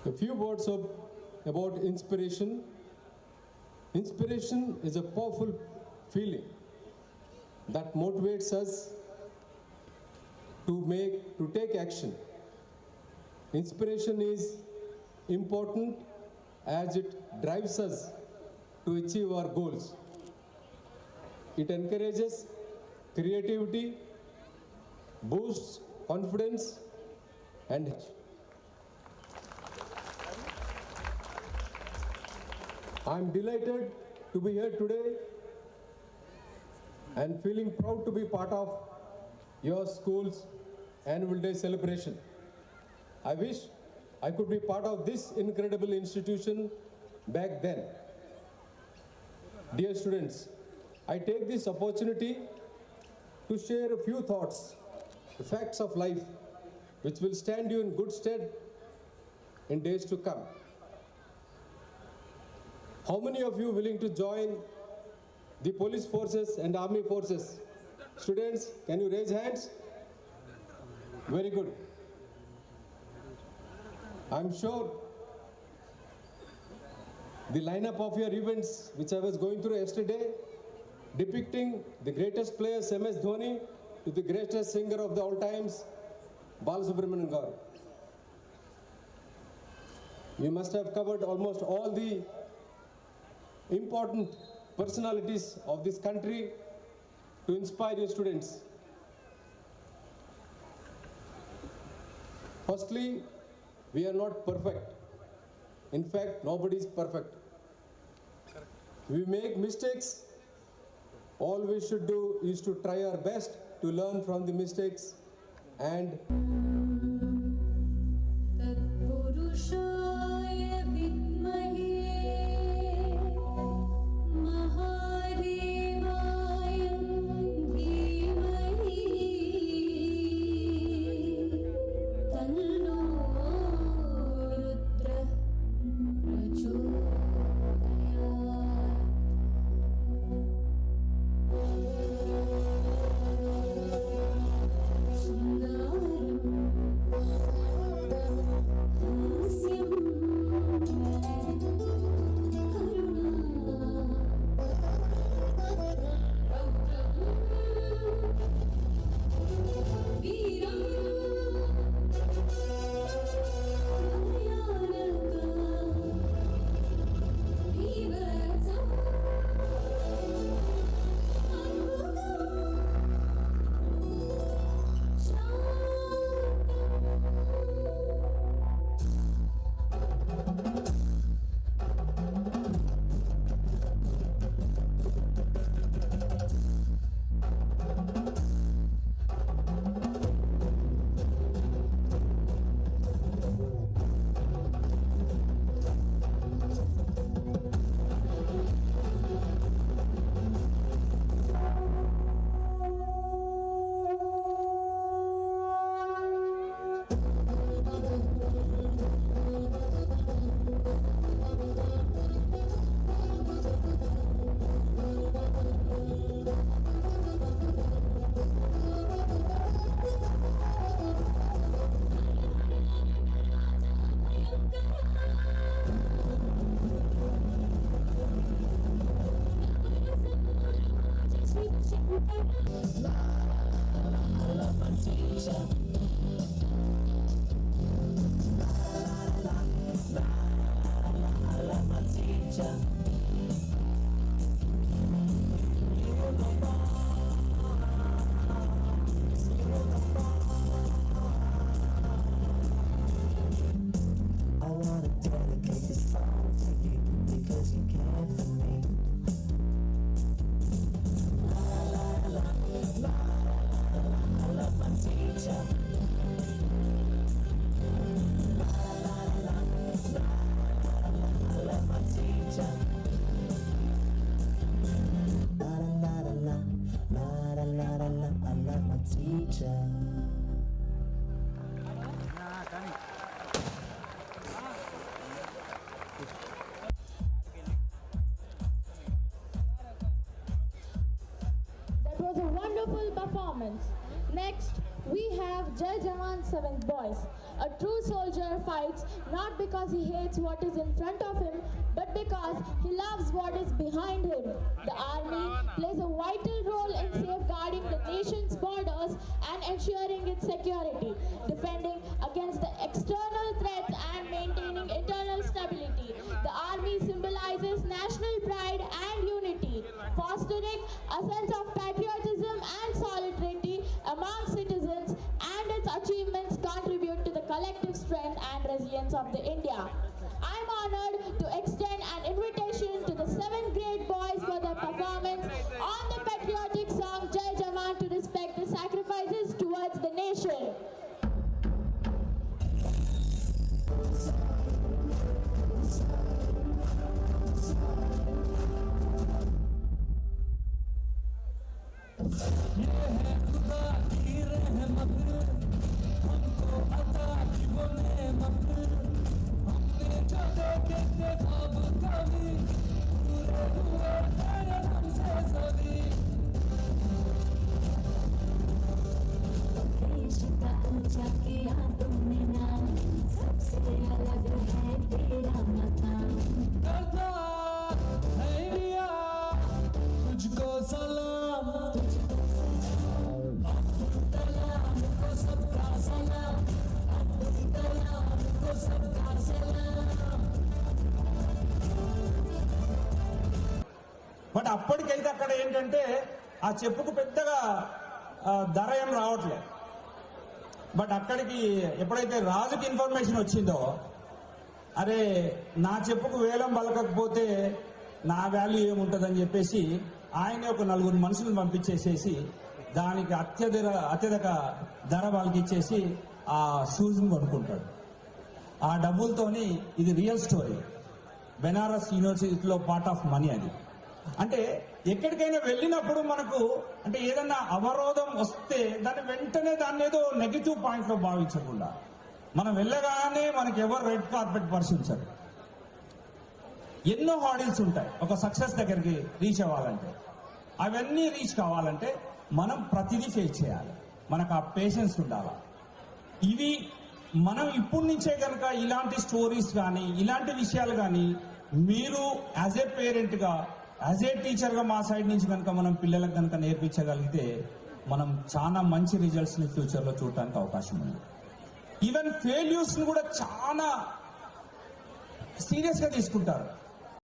A few words about inspiration. Inspiration is a powerful feeling that motivates us to take action. Inspiration is important as it drives us to achieve our goals. It encourages creativity, boosts confidence, and I am delighted to be here today and feeling proud to be part of your school's annual day celebration. I wish I could be part of this incredible institution back then. Dear students, I take this opportunity to share a few thoughts, the facts of life, which will stand you in good stead in days to come. How many of you willing to join the police forces and army forces? Students, can you raise hands? Very good. I'm sure the lineup of your events, which I was going through yesterday, depicting the greatest players MS Dhoni to the greatest singer of the all times, Balasubramanian Garu. You must have covered almost all the important personalities of this country to inspire your students. Firstly, we are not perfect. In fact, nobody is perfect. We make mistakes. All we should do is to try our best to learn from the mistakes and That was a wonderful performance. Next, We have Jai Jawan 7th Boys. A true soldier fights not because he hates what is in front of him, but because he loves what is behind him. The army plays a vital role in safeguarding the nation's borders and ensuring its security, defending against the external threats and maintaining internal stability. The army symbolizes national pride and unity, fostering a sense of patriotism and solidarity among citizens, and its achievements contribute to the collective strength and resilience of the India. I am honored to extend an invitation to the 7th grade boys for their performance on the patriotic song Jai Jawan to respect the sacrifices towards the nation. But అప్పటికైతే అక్కడ ఏంటంటే ఆ చెప్పుకు పెద్దగా ధర ఏం రావట్లేదు. But అక్కడికి ఎప్పుడైతే రాజుకి ఇన్ఫర్మేషన్ వచ్చిందో, అరే నా చెప్పుకు వేలం పలకకపోతే నా వాల్యూ ఏముంటుందని చెప్పేసి ఆయన ఒక 4 మనుషులను పంపించేసేసి దానికి అత్యధిక ధర వాళ్ళకి ఇచ్చేసి ఆ షూస్ని కొనుక్కుంటాడు. ఆ డబ్బులతోని ఇది రియల్ స్టోరీ. బెనారస్ యూనివర్సిటీలో పార్ట్ ఆఫ్ మనీ అది. అంటే ఎక్కడికైనా వెళ్ళినప్పుడు మనకు అంటే ఏదన్నా అవరోధం వస్తే దాన్ని ఏదో నెగిటివ్ పాయింట్ లో భావించకుండా మనం వెళ్ళగానే మనకి ఎవరు రెడ్ కార్పెట్ పరిశీలించరు. ఎన్నో హార్డిల్స్ ఉంటాయి ఒక సక్సెస్ దగ్గరికి రీచ్ అవ్వాలంటే. అవన్నీ రీచ్ కావాలంటే మనం ప్రతిదీ ఫేస్ చేయాలి. మనకు ఆ పేషెన్స్ ఉండాలి. ఇవి మనం ఇప్పటి నుంచే కనుక ఇలాంటి స్టోరీస్ కానీ ఇలాంటి విషయాలు కానీ మీరు యాజ్ ఏ పేరెంట్గా యాజ్ ఏ టీచర్గా మా సైడ్ నుంచి కనుక మనం పిల్లలకు కనుక నేర్పించగలిగితే మనం చాలా మంచి రిజల్ట్స్ని ఫ్యూచర్లో చూడటానికి అవకాశం ఉంది. ఈవెన్ ఫెయిల్యూర్స్ని కూడా చాలా సీరియస్గా తీసుకుంటారు.